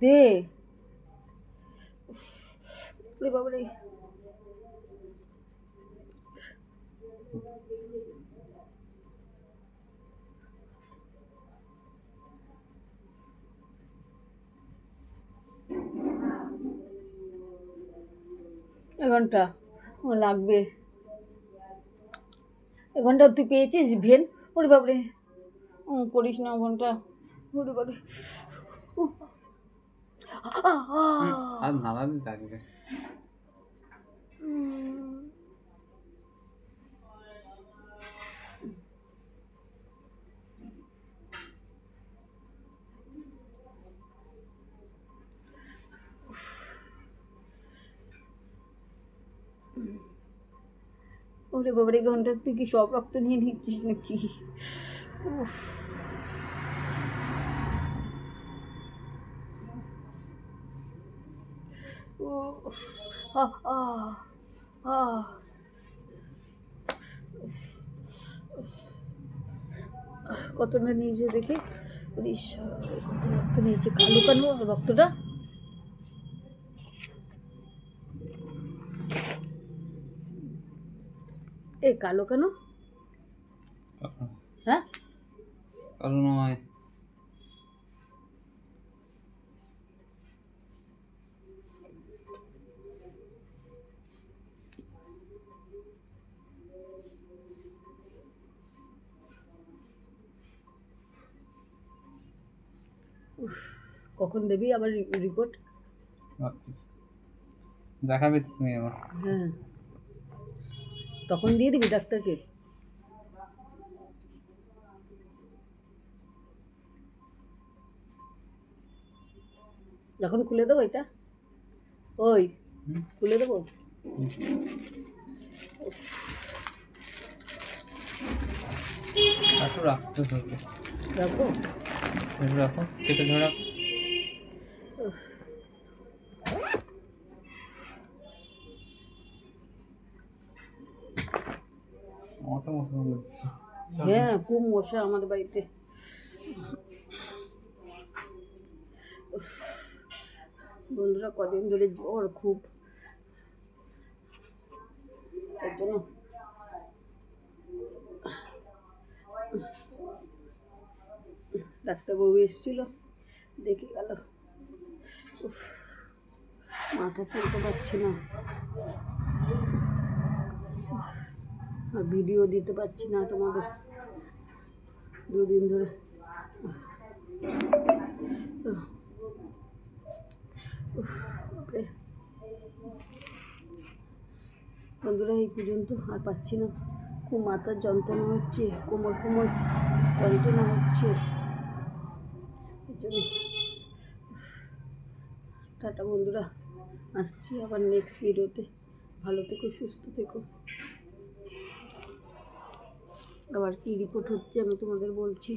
দে রে বাবা রে। এঘন্টা লাগবে, এঘন্টা তুই পেয়েছিস ভেন? ওরে বাবরে করিস না ঘন্টা, ওরে বাবরে। আর নাড়ালে লাগবে। ওরে বাবারে ঘন্টা তুই কি সব রক্ত নিয়ে নিচ্ছিস নাকি? উফ উফ আহ আহ আহ কতটা নিয়েছে দেখি। কত রক্ত নিয়েছে, কালো কালো রক্তটা। এ কালো কেন? হ্যাঁ কালো নয়, কখন দেবি আবার রিপোর্ট? দেখাবে তো তুমি আবার। হ্যাঁ তখন দিয়ে দিবি ডাক্তারকে? যখন খুলে দেবো এটা, ওই খুলে দেবো। একটু রাখতে হবে, রাখবো? একটু রাখো, চেপে ধরে রাখো। মোটা মোটা লাগছে। হ্যাঁ খুব মশা আমাদের বাড়িতে। বন্ধুরা কদিন ধরে জ্বর খুব, তার জন্য ডাক্তারবাবু এসেছিল, দেখে গেল। মাথা তুলতে পারছি না, আর ভিডিও দিতে পারছি না তোমাদের দুদিন ধরে। বন্ধুরা এই পর্যন্ত আর পাচ্ছি না, খুব মাথার যন্ত্রণা হচ্ছে, কোমর কোমর যন্ত্রণা হচ্ছে, এই জন্য টাটা বন্ধুরা, আসছি আবার নেক্সট ভিডিওতে। ভালো থেকো, সুস্থ থেকো। আবার কী রিপোর্ট হচ্ছে আমি তোমাদের বলছি।